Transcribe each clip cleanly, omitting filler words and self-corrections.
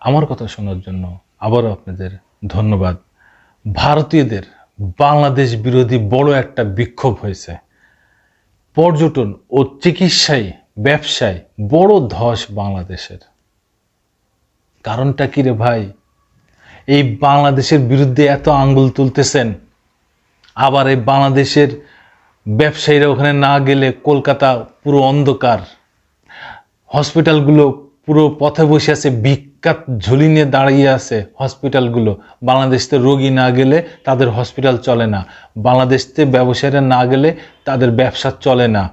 আমার কথা শোনার জন্য আবারও আপনাদের ধন্যবাদ। ভারতীয়দের বাংলাদেশ বিরোধী বড় একটা বিক্ষোভ হয়েছে। পর্যটন ও চিকিৎসায় ব্যবসায় বড় ধস বাংলাদেশের। কারণটা কি রে ভাই? এই বাংলাদেশের বিরুদ্ধে এত আঙ্গুল তুলতেছেন, আবার এই বাংলাদেশের ব্যবসায়ীরা ওখানে না গেলে কলকাতা পুরো অন্ধকার, হসপিটালগুলো পুরো পথে বসে আছে, ভিক্ষাত ঝুলি নিয়ে দাঁড়িয়ে আছে হসপিটালগুলো। বাংলাদেশতে রোগী না গেলে তাদের হসপিটাল চলে না, বাংলাদেশতে ব্যবসায়ীরা না গেলে তাদের ব্যবসা চলে না।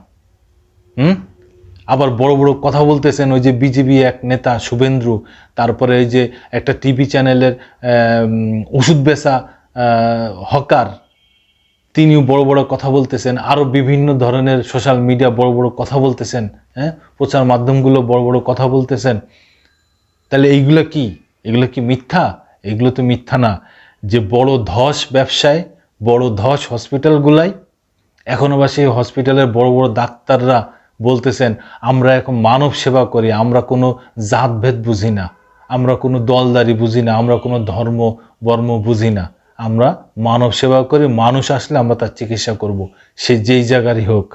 আবার বড় বড় কথা বলতেছেন ওই যে বিজেপি এক নেতা শুভেন্দু, তারপরে ওই যে একটা টিভি চ্যানেলের ওষুধ বেচা হকার, তিনিও বড় বড় কথা বলতেছেন। আরও বিভিন্ন ধরনের সোশ্যাল মিডিয়া বড় বড় কথা বলতেছেন, প্রচার মাধ্যমগুলো বড় বড় কথা বলতেছেন। তাহলে এইগুলো কি? এগুলো কি মিথ্যা? এগুলো তো মিথ্যা না। যে বড় ধস ব্যবসায়, বড় ধস হসপিটালগুলাই, এখনো বা সেই হসপিটালের বড় বড় ডাক্তাররা বলতেছেন আমরা এখন মানব সেবা করি, আমরা কোনো জাতভেদ বুঝি না, আমরা কোনো দলদারি বুঝি না, আমরা কোনো ধর্ম বর্ম বুঝি না, আমরা মানব সেবা করি, মানুষ আসলে আমরা তার চিকিৎসা করব, সে যেই জায়গারই হোক।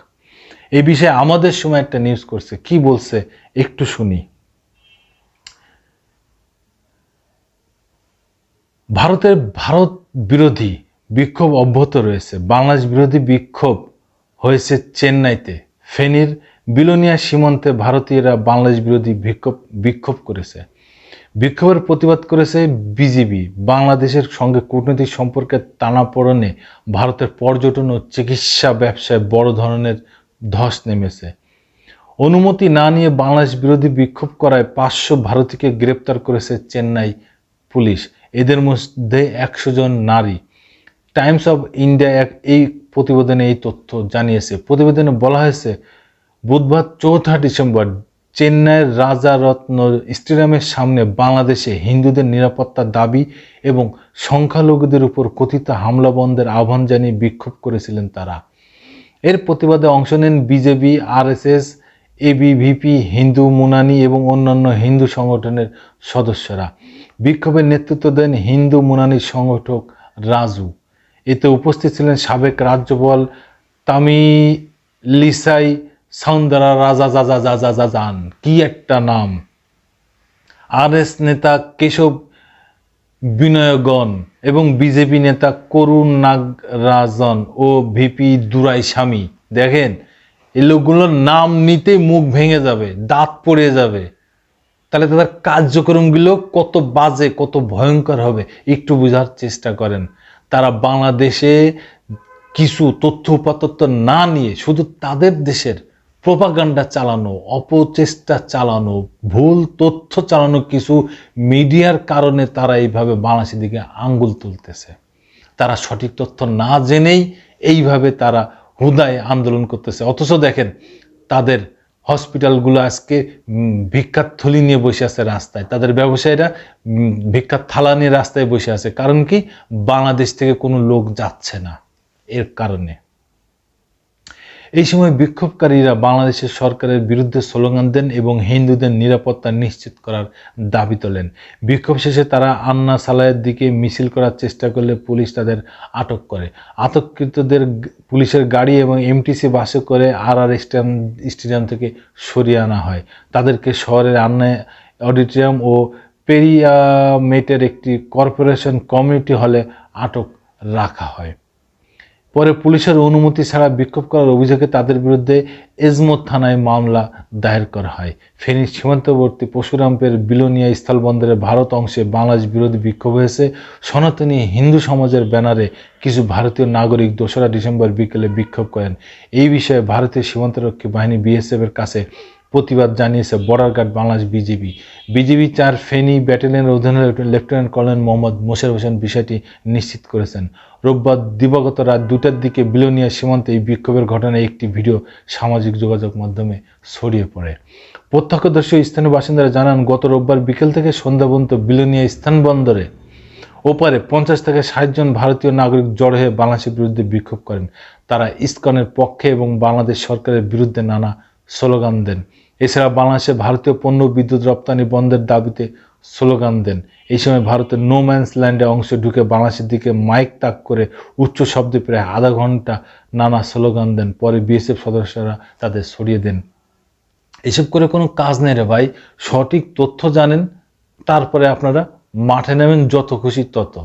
এই বিষয়ে আমাদের সময় একটা নিউজ করছে, কি বলছে একটু শুনি। ভারত বিরোধী বিক্ষোভ অব্যাহত রয়েছে। বাংলাদেশ বিরোধী বিক্ষোভ হয়েছে চেন্নাইতে। ফেনীর বিলোনিয়া সীমান্তে ভারতীয়রা বাংলাদেশ বিরোধী বিক্ষোভ করেছে। বিক্ষোভের প্রতিবাদ করেছে বিজেপি। বাংলাদেশের সঙ্গে কূটনৈতিক সম্পর্কের টানাপোড়েনে ভারতের পর্যটন ও চিকিৎসা ব্যবসায় বড় ধরনের ধস নেমেছে। অনুমতি না নিয়ে বাংলাদেশ বিরোধী বিক্ষোভ করায় 500 ভারতীয়কে গ্রেপ্তার করেছে চেন্নাই পুলিশ। এদের মধ্যে 100 জন নারী। টাইমস অফ ইন্ডিয়া এই প্রতিবেদনে এই তথ্য জানিয়েছে। প্রতিবেদনে বলা হয়েছে বুধবার 4 ডিসেম্বর চেন্নাইয়ের রাজারত্ন স্টেডিয়ামের সামনে বাংলাদেশে হিন্দুদের নিরাপত্তার দাবি এবং সংখ্যালঘুদের উপর কথিত হামলা বন্ধের আহ্বান জানিয়ে বিক্ষোভ করেছিলেন তারা। এর প্রতিবাদে অংশ নেন বিজেপি, আরএসএস, এবিভিপি, হিন্দু মুনানি এবং অন্যান্য হিন্দু সংগঠনের সদস্যরা। বিক্ষোভের নেতৃত্ব দেন হিন্দু মুনানি সংগঠক রাজু। এতে উপস্থিত ছিলেন সাবেক রাজ্যপাল তামিলিসাই সৌন্দরা রাজাজান, কি একটা নাম, আরএস নেতা কেশব বিনয়গণ এবং বিজেপি নেতা করুণ নাগরাজন ও ভিপি দুরাইস্বামী। দেখেন, এই লোকগুলোর নাম নিতে মুখ ভেঙে যাবে, দাঁত পড়ে যাবে। তাহলে তাদের কার্যক্রমগুলো কত বাজে, কত ভয়ঙ্কর হবে একটু বোঝার চেষ্টা করেন। তারা বাংলাদেশে কিছু তথ্য উপাত্ত না নিয়ে শুধু তাদের দেশের প্রোপাগান্ডা চালানো, অপচেষ্টা চালানো, ভুল তথ্য চালানো কিছু মিডিয়ার কারণে তারা এইভাবে বাংলাদেশের দিকে আঙ্গুল তুলতেছে। তারা সঠিক তথ্য না জেনেই এইভাবে তারা হুদায় আন্দোলন করতেছে। অথচ দেখেন তাদের হসপিটালগুলো আজকে ভিক্ষার থলি নিয়ে বসে আছে রাস্তায়, তাদের ব্যবসায়ীরা ভিক্ষার থালা নিয়ে রাস্তায় বসে আছে। কারণ কি? বাংলাদেশ থেকে কোনো লোক যাচ্ছে না, এর কারণে। এই সময় বিক্ষোভকারীরা বাংলাদেশের সরকারের বিরুদ্ধে স্লোগান দেন এবং হিন্দুদের নিরাপত্তা নিশ্চিত করার দাবি তোলেন। বিক্ষোভ শেষে তারা আন্না সালায়ের দিকে মিছিল করার চেষ্টা করলে পুলিশ তাদের আটক করে। আটককৃতদের পুলিশের গাড়ি এবং এমটিসি বাসে করে আর স্টেডিয়াম থেকে সরিয়ে আনা হয়। তাদেরকে শহরের আন্না অডিটোরিয়াম ও পেরিয়ামেটের একটি কর্পোরেশন কমিউনিটি হলে আটক রাখা হয়। পরে পুলিশের অনুমতি ছাড়া বিক্ষোভ করার অভিযোগে তাদের বিরুদ্ধে এজমত থানায় মামলা দায়ের করা হয়। ফেনীর সীমান্তবর্তী পরশুরামপুরের বিলোনিয়া স্থলবন্দরের ভারত অংশে বাংলাদেশ বিরোধী বিক্ষোভ হয়েছে। সনাতনী হিন্দু সমাজের ব্যানারে কিছু ভারতীয় নাগরিক 2 ডিসেম্বর বিকেলে বিক্ষোভ করেন। এই বিষয়ে ভারতীয় সীমান্তরক্ষী বাহিনী বিএসএফের কাছে প্রতিবাদ জানিয়েছে border guard Bangladesh BGB 4 Feni ব্যাটালিয়নের অধীনে লেফটেন্যান্ট কর্নেল মোহাম্মদ মোশাররফ হোসেন বিষয়টি নিশ্চিত করেছেন। রোববার দিবাগত রাত 2টার দিকে বিলোনিয়া সীমান্তে এই বিক্ষোভের ঘটনায় একটি ভিডিও সামাজিক যোগাযোগ মাধ্যমে ছড়িয়ে পড়ে। প্রত্যক্ষদর্শী স্থানীয় বাসিন্দারা জানান, গত রোববার বিকেল থেকে সন্ধ্যা পর্যন্ত বিলোনিয়া স্থানবন্দরে ওপারে 50 থেকে 60 জন ভারতীয় নাগরিক জড়ো হয়ে বাংলাদেশের বিরুদ্ধে বিক্ষোভ করেন। তারা ইসকনের পক্ষে এবং বাংলাদেশ সরকারের বিরুদ্ধে নানা স্লোগান দেন। এছাড়া বাংলাদেশে ভারতীয় পণ্য বিদ্যুৎ রপ্তানি বন্ধের দাবিতে স্লোগান দেন। এই সময় ভারতের নো ম্যানস ল্যান্ডে অংশ ঢুকে বাংলাদেশের দিকে মাইক তাক করে উচ্চ শব্দে প্রায় আধা ঘন্টা নানা স্লোগান দেন। পরে বিএসএফ সদস্যরা তাদের সরিয়ে দেন। এসব করে কোনো কাজ নেই রে ভাই। সঠিক তথ্য জানেন, তারপরে আপনারা মাঠে নামেন, যত খুশি তত।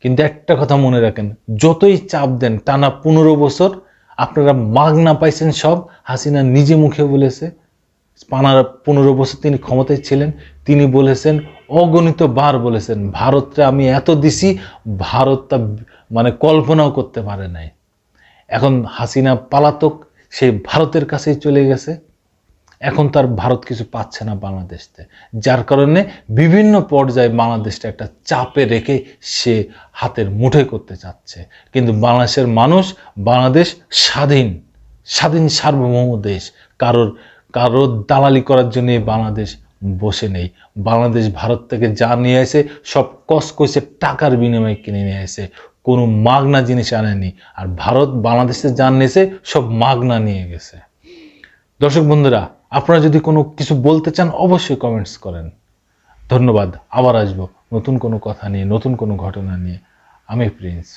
কিন্তু একটা কথা মনে রাখেন, যতই চাপ দেন, টানা 15 বছর আপনারা মাগনা পাইছেন সব। হাসিনা নিজে মুখে বলেছে, 15 বছর তিনি ক্ষমতায় ছিলেন, তিনি বলেছেন, অগণিত বার বলেছেন, ভারতকে আমি এত দিছি, ভারত তা মানে কল্পনাও করতে পারে নাই। এখন হাসিনা পালাতক, সে ভারতের কাছেই চলে গেছে। এখন তার ভারত কিছু পাচ্ছে না বাংলাদেশতে, যার কারণে বিভিন্ন পর্যায়ে বাংলাদেশটা একটা চাপে রেখে সে হাতের মুঠোয় করতে চাচ্ছে। কিন্তু বাংলাদেশের মানুষ, বাংলাদেশ স্বাধীন সার্বভৌম দেশ। কারোর দালালি করার জন্য বাংলাদেশ বসে নেই। বাংলাদেশ ভারত থেকে যা নিয়ে আসে সব কসকসে টাকার বিনিময়ে কিনে নিয়ে আসে, কোনো মাগনা জিনিস আনেনি। আর ভারত বাংলাদেশে যা নিয়েছে সব মাগনা নিয়ে গেছে। দর্শক বন্ধুরা, আপনারা যদি কোনো কিছু বলতে চান অবশ্যই কমেন্টস করেন। ধন্যবাদ। আবার আসবো নতুন কোনো কথা নিয়ে, নতুন কোনো ঘটনা নিয়ে। আমি প্রিন্স।